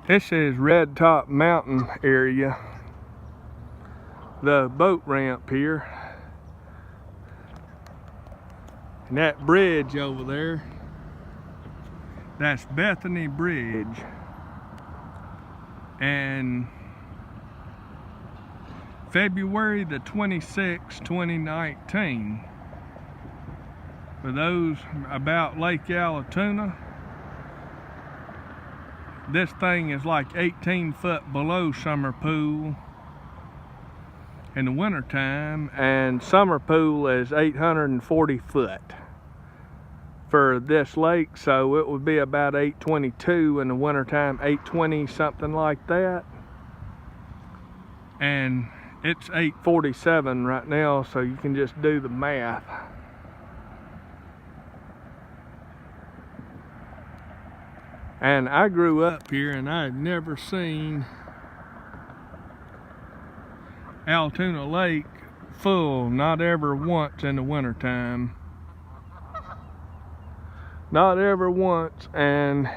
This is Red Top Mountain area. The boat ramp here. And that bridge over there, that's Bethany Bridge. And February the 26th, 2019, for those about Lake Allatoona, this thing is like 18 foot below summer pool in the wintertime, and summer pool is 840 foot for this lake, so it would be about 822 in the wintertime, 820, something like that. And it's 847 right now, so you can just do the math. And I grew up here and I've never seen Allatoona Lake full, not ever once in the wintertime. Not ever once. And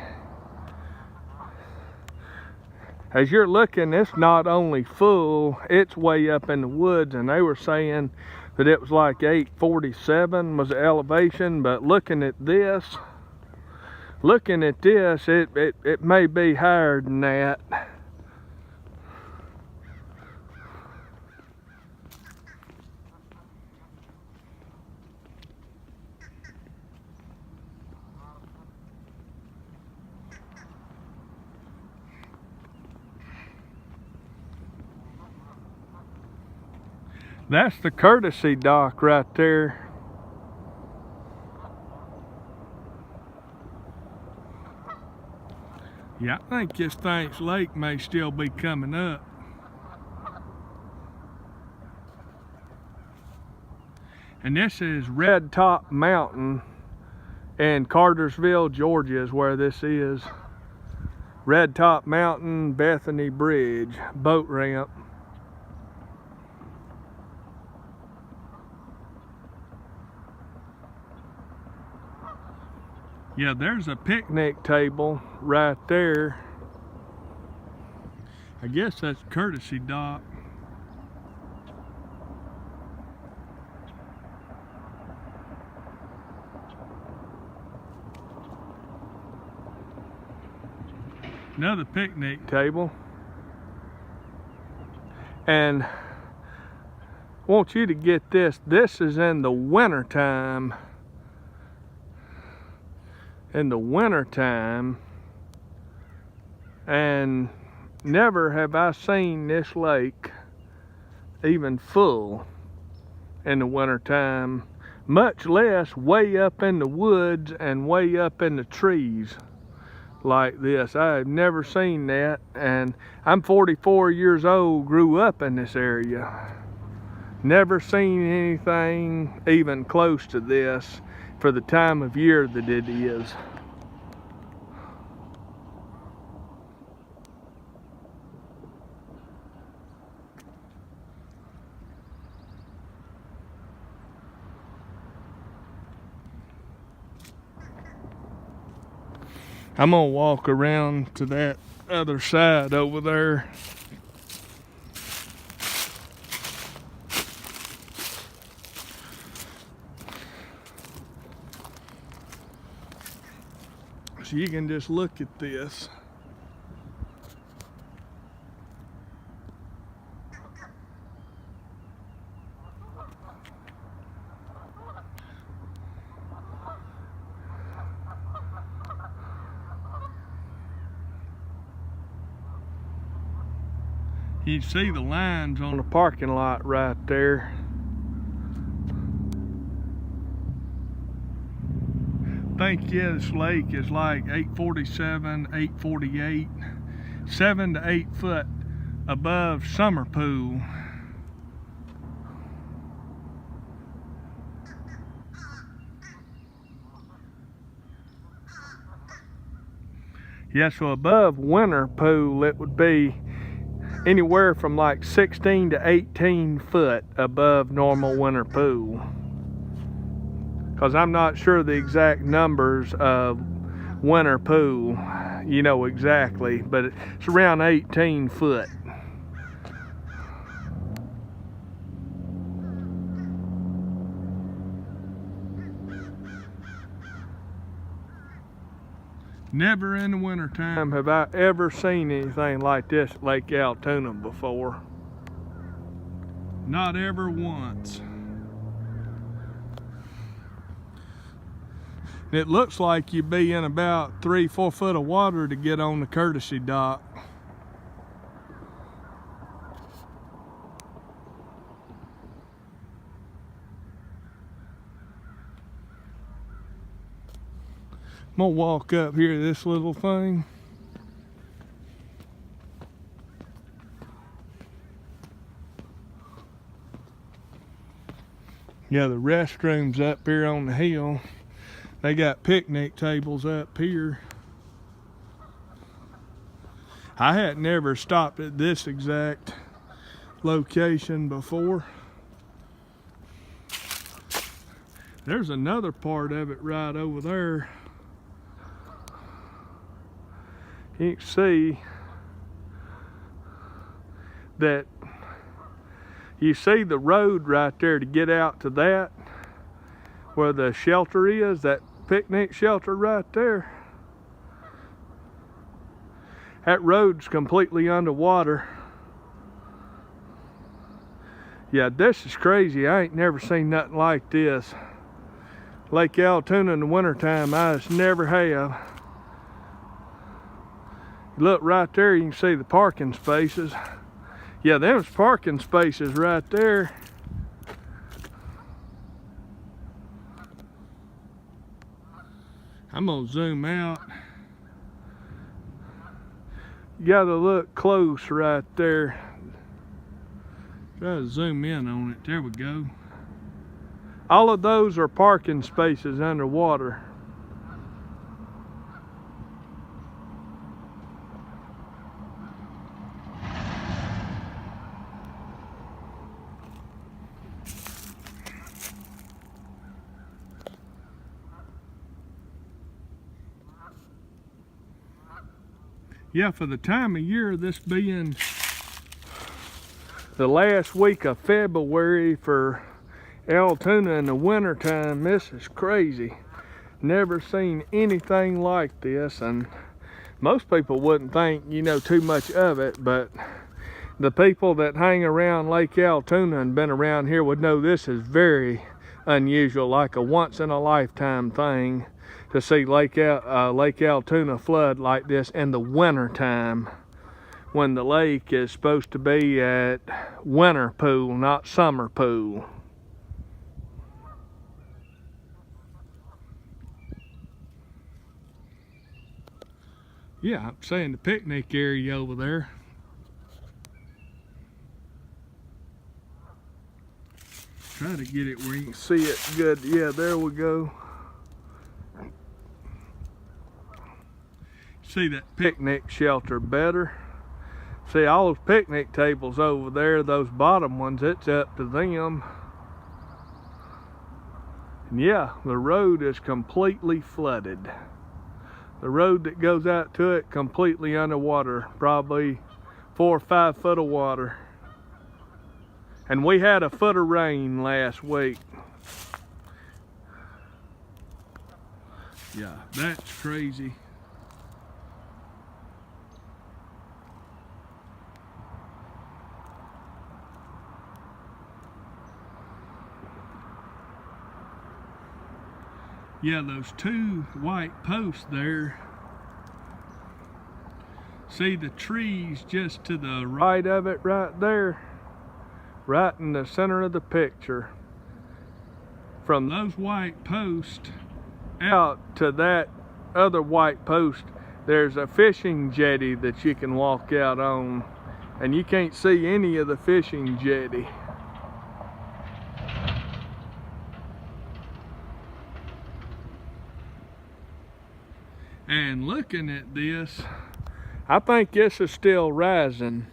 as you're looking, it's not only full, it's way up in the woods, and they were saying that it was like 847 was the elevation, but looking at this, it may be higher than that. That's the courtesy dock right there. Yeah, I think this Thanks Lake may still be coming up. And this is Red Top Mountain in Cartersville, Georgia is where this is. Red Top Mountain, Bethany Bridge, boat ramp. Yeah, there's a picnic table right there. I guess that's courtesy dock. Another picnic table. And I want you to get this. This is in the wintertime. In the wintertime, and never have I seen this lake even full in the wintertime, much less way up in the woods and way up in the trees like this. I've never seen that, and I'm 44 years old, grew up in this area. Never seen anything even close to this for the time of year that it is. I'm gonna walk around to that other side over there. So you can just look at this. You see the lines on the parking lot right there. I think, yeah, this lake is like 847, 848, 7 to 8 foot above summer pool. Yeah, so above winter pool, it would be anywhere from like 16 to 18 foot above normal winter pool. Because I'm not sure the exact numbers of winter pool, you know exactly, but it's around 18 foot. Never in the winter time have I ever seen anything like this at Lake Allatoona before. Not ever once. It looks like you'd be in about 3-4 foot of water to get on the courtesy dock. I'm gonna walk up here to this little thing. Yeah, the restrooms up here on the hill. They got picnic tables up here. I had never stopped at this exact location before. There's another part of it right over there. You can see that you see the road right there to get out to that, where the shelter is, that picnic shelter right there. That road's completely underwater. Yeah, this is crazy. I ain't never seen nothing like this. Lake Allatoona in the wintertime, I just never have. Look right there, you can see the parking spaces. Yeah, them's parking spaces right there. I'm gonna zoom out. You gotta look close right there. Try to zoom in on it. There we go. All of those are parking spaces underwater. Yeah, for the time of year, this being the last week of February for Allatoona in the wintertime, this is crazy. Never seen anything like this, and most people wouldn't think, you know, too much of it, but the people that hang around Lake Allatoona and been around here would know this is very unusual, like a once-in-a-lifetime thing to see Lake Allatoona flood like this in the winter time, when the lake is supposed to be at winter pool, not summer pool. Yeah, I'm saying the picnic area over there. Try to get it where you can see it good. Yeah, there we go. See that picnic shelter better. See all those picnic tables over there, those bottom ones, it's up to them. And yeah, the road is completely flooded. The road that goes out to it completely underwater, probably 4 or 5 foot of water. And we had a foot of rain last week. Yeah, that's crazy. Yeah, those 2 white posts there. See the trees just to the right of it right there? Right in the center of the picture. From those white posts out to that other white post, there's a fishing jetty that you can walk out on, and you can't see any of the fishing jetty. And looking at this, I think this is still rising.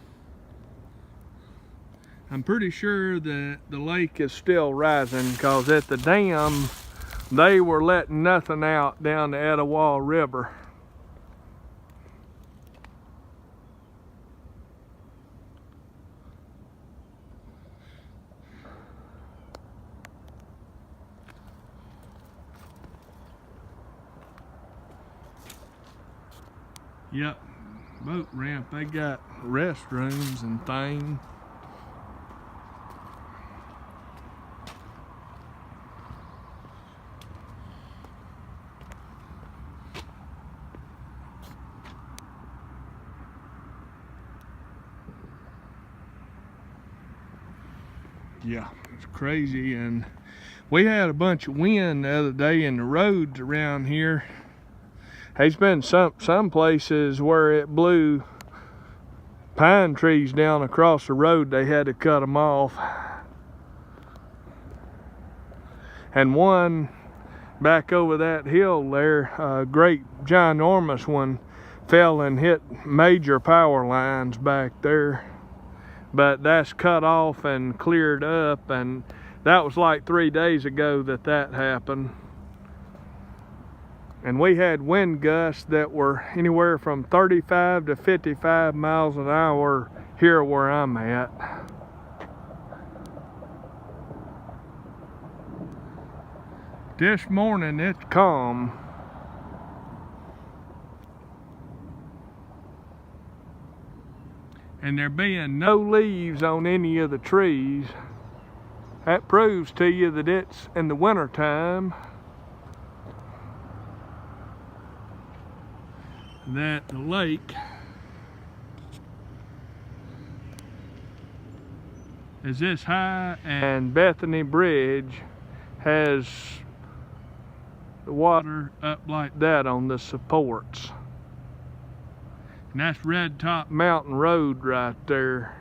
I'm pretty sure that the lake is still rising, because at the dam They were letting nothing out down the Etowah River. Yep, boat ramp, they got restrooms and things. Yeah, it's crazy. And we had a bunch of wind the other day in the roads around here. There's been some places where it blew pine trees down across the road. They had to cut them off. And one back over that hill there, a great ginormous one, fell and hit major power lines back there. But that's cut off and cleared up, and that was like 3 days ago that happened. And we had wind gusts that were anywhere from 35 to 55 miles an hour here where I'm at. This morning it's calm. And there being no leaves on any of the trees, that proves to you that it's in the winter time that the lake is this high, and Bethany Bridge has the water up like that on the supports. And that's Red Top Mountain Road right there,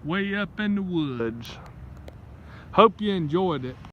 way up in the woods. Hope you enjoyed it.